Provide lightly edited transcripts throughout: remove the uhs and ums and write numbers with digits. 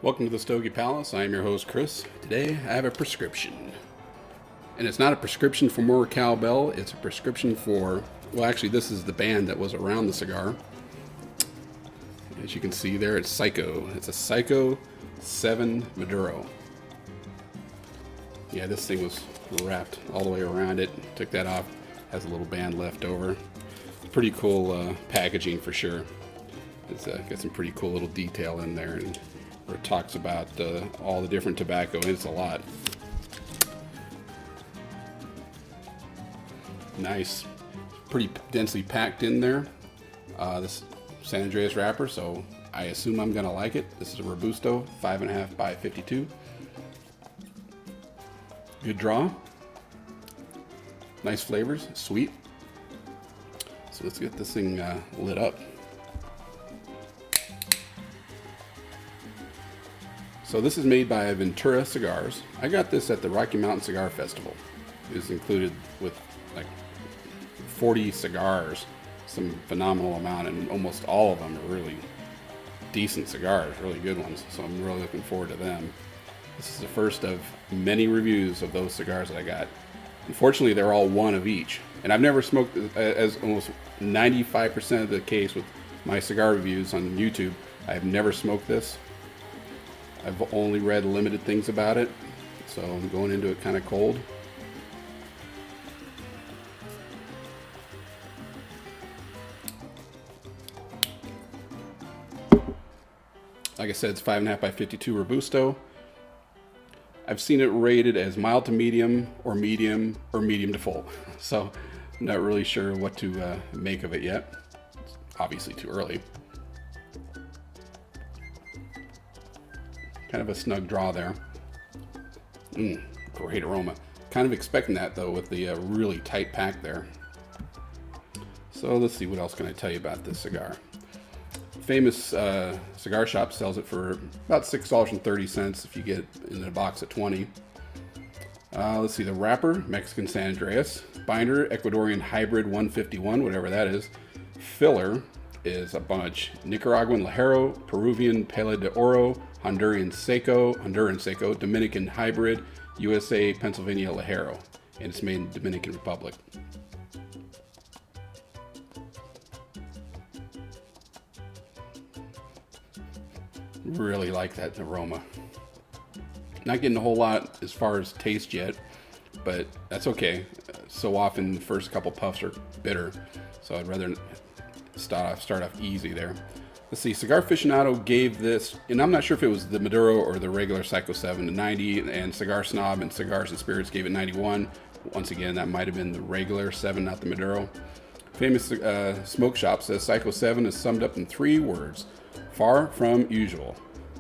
Welcome to the Stogie Palace. I am your host, Chris. Today, I have a prescription. And it's not a prescription for more cowbell, it's a prescription for, well, actually, this is the band that was around the cigar. As you can see there, it's Psyko. It's a Psyko 7 Maduro. Yeah, this thing was wrapped all the way around it. Took that off. Has a little band left over. Pretty cool packaging for sure. It's got some pretty cool little detail in there, and where it talks about all the different tobacco, and it's a lot. Nice, pretty densely packed in there. This San Andreas wrapper, so I assume I'm gonna like it. This is a Robusto, 5.5 by 52. Good draw. Nice flavors, sweet. So let's get this thing lit up. So this is made by Ventura Cigars. I got this at the Rocky Mountain Cigar Festival. It was included with like 40 cigars, some phenomenal amount, and almost all of them are really decent cigars, really good ones. So I'm really looking forward to them. This is the first of many reviews of those cigars that I got. Unfortunately, they're all one of each. And I've never smoked, as almost 95% of the case with my cigar reviews on YouTube, I've never smoked this. I've only read limited things about it, so I'm going into it kind of cold. Like I said, it's 5.5 by 52 Robusto. I've seen it rated as mild to medium or medium to full. So I'm not really sure what to make of it yet. It's obviously too early. Kind of a snug draw there. Great aroma. Kind of expecting that though with the really tight pack there. So let's see, what else can I tell you about this cigar? Famous cigar shop sells it for about $6.30 if you get it in a box at 20. Let's see, the wrapper, Mexican San Andreas. Binder, Ecuadorian Hybrid 151, whatever that is. Filler is a bunch. Nicaraguan Ligero, Peruvian Pele de Oro, Honduran Seco, Dominican Hybrid, USA, Pennsylvania Ligero, and it's made in Dominican Republic. Really like that aroma. Not getting a whole lot as far as taste yet, but that's okay. So often the first couple puffs are bitter, so I'd rather start off easy there. Let's see, Cigar Aficionado gave this, and I'm not sure if it was the Maduro or the regular Psyko 7, a 90, and Cigar Snob and Cigars and Spirits gave it 91. Once again, that might have been the regular 7, not the Maduro. Famous Smoke Shop says Psyko 7 is summed up in 3 words: far from usual.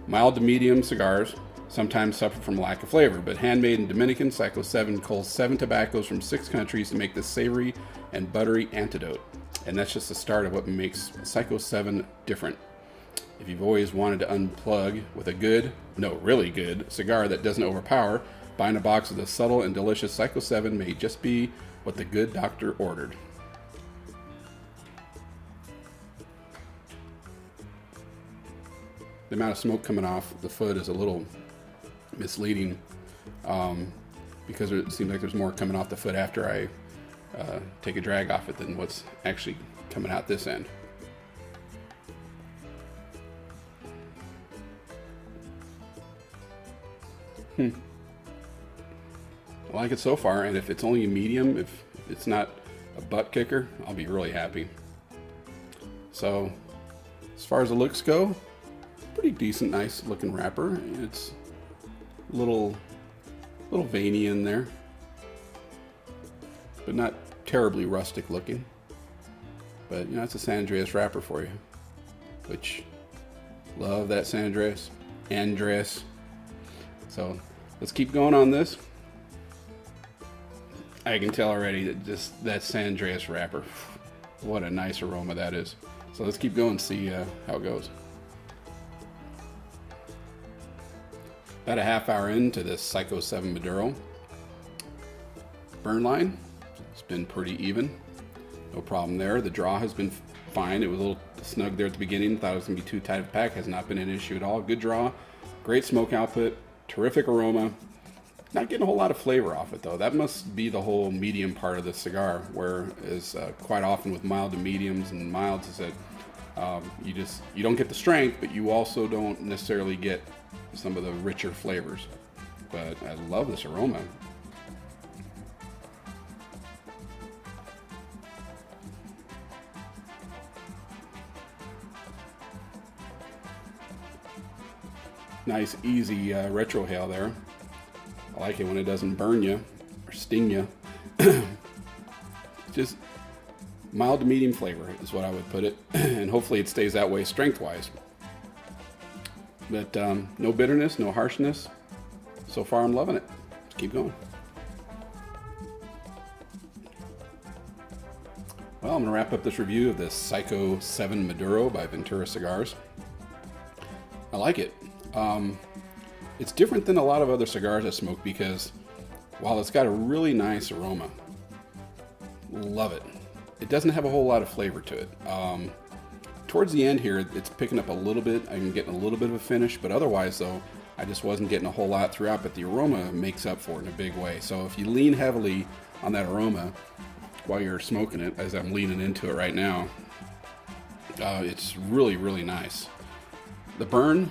Mild to medium cigars sometimes suffer from lack of flavor, but handmade in Dominican, Psyko 7 culls 7 tobaccos from 6 countries to make this savory and buttery antidote. And that's just the start of what makes Psyko 7 different. If you've always wanted to unplug with a good, no, really good cigar that doesn't overpower, buying a box of the subtle and delicious Psyko 7 may just be what the good doctor ordered. The amount of smoke coming off the foot is a little misleading because it seems like there's more coming off the foot after I take a drag off it than what's actually coming out this end. I like it so far, and if it's only a medium, if it's not a butt kicker, I'll be really happy. So as far as the looks go, pretty decent, nice looking wrapper. It's a little veiny in there, but not terribly rustic looking. But you know, it's a San Andreas wrapper for you, which love that San Andreas. So let's keep going on this. I can tell already that just that San Andreas wrapper, what a nice aroma that is. So let's keep going and see how it goes. About a half hour into this Psyko 7 Maduro. Burn line, it's been pretty even. No problem there. The draw has been fine. It was a little snug there at the beginning. Thought it was going to be too tight of a pack. Has not been an issue at all. Good draw. Great smoke output, terrific aroma. Not getting a whole lot of flavor off it though. That must be the whole medium part of the cigar, whereas quite often with mild to mediums and milds is that you don't get the strength, but you also don't necessarily get some of the richer flavors. But I love this aroma. Nice easy retrohale there. I like it when it doesn't burn you or sting you. Just mild to medium flavor is what I would put it. And hopefully it stays that way strength-wise. But no bitterness, no harshness. So far I'm loving it. Let's keep going. Well, I'm going to wrap up this review of this Psyko 7 Maduro by Ventura Cigars. I like it. It's different than a lot of other cigars I smoke because while it's got a really nice aroma, love it, it doesn't have a whole lot of flavor to it. Towards the end here, it's picking up a little bit. I'm getting a little bit of a finish, but otherwise though, I just wasn't getting a whole lot throughout, but the aroma makes up for it in a big way. So if you lean heavily on that aroma while you're smoking it, as I'm leaning into it right now, it's really, really nice. The burn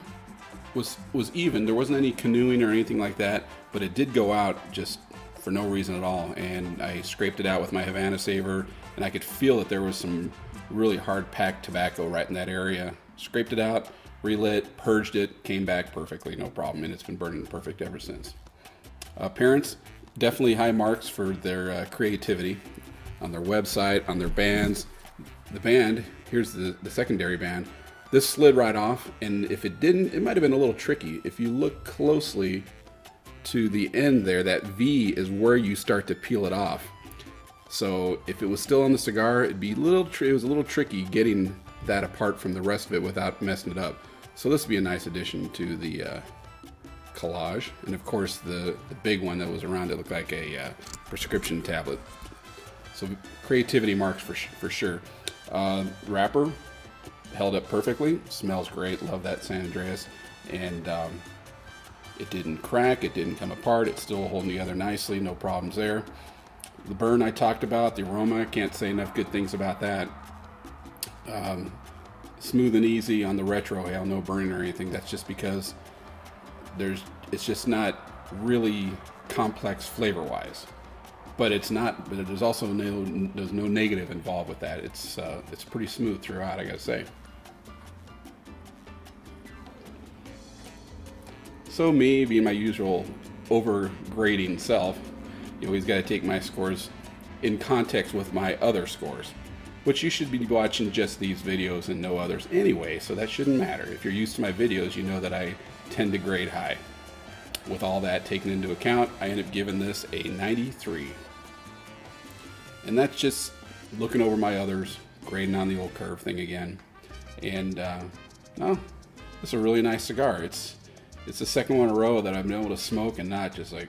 was even. There wasn't any canoeing or anything like that, but it did go out just for no reason at all. And I scraped it out with my Havana Saver, and I could feel that there was some really hard packed tobacco right in that area. Scraped it out, relit, purged it, came back perfectly, no problem, and it's been burning perfect ever since. Parents, definitely high marks for their creativity on their website, on their bands. The band, here's the secondary band. This slid right off, and if it didn't, it might have been a little tricky. If you look closely to the end there, that V is where you start to peel it off. So if it was still on the cigar, it was a little tricky getting that apart from the rest of it without messing it up. So this would be a nice addition to the collage. And of course, the big one that was around it looked like a prescription tablet. So creativity marks for sure. Wrapper held up perfectly, smells great, love that San Andreas, and it didn't crack, it didn't come apart, it's still holding together nicely, no problems there. The burn I talked about, the aroma, I can't say enough good things about that. Smooth and easy on the retrohale, no burning or anything. That's just because it's just not really complex flavor wise. But there's also there's no negative involved with that. It's pretty smooth throughout, I gotta say. So me, being my usual overgrading self, you always gotta take my scores in context with my other scores, which you should be watching just these videos and no others anyway, so that shouldn't matter. If you're used to my videos, you know that I tend to grade high. With all that taken into account, I end up giving this a 93. And that's just looking over my others, grading on the old curve thing again. And no, it's a really nice cigar. It's the second one in a row that I've been able to smoke and not just like,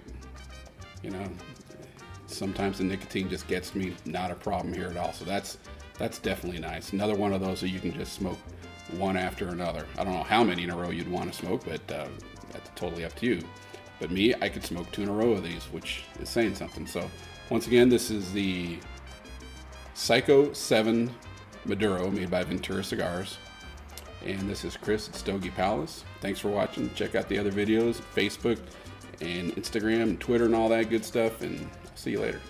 you know, sometimes the nicotine just gets me, not a problem here at all. So that's definitely nice. Another one of those that you can just smoke one after another. I don't know how many in a row you'd want to smoke, but that's totally up to you. But me, I could smoke 2 in a row of these, which is saying something. So once again, this is the Psyko 7 Maduro made by Ventura Cigars. And this is Chris at Stogie Palace. Thanks for watching. Check out the other videos, Facebook and Instagram and Twitter and all that good stuff. And I'll see you later.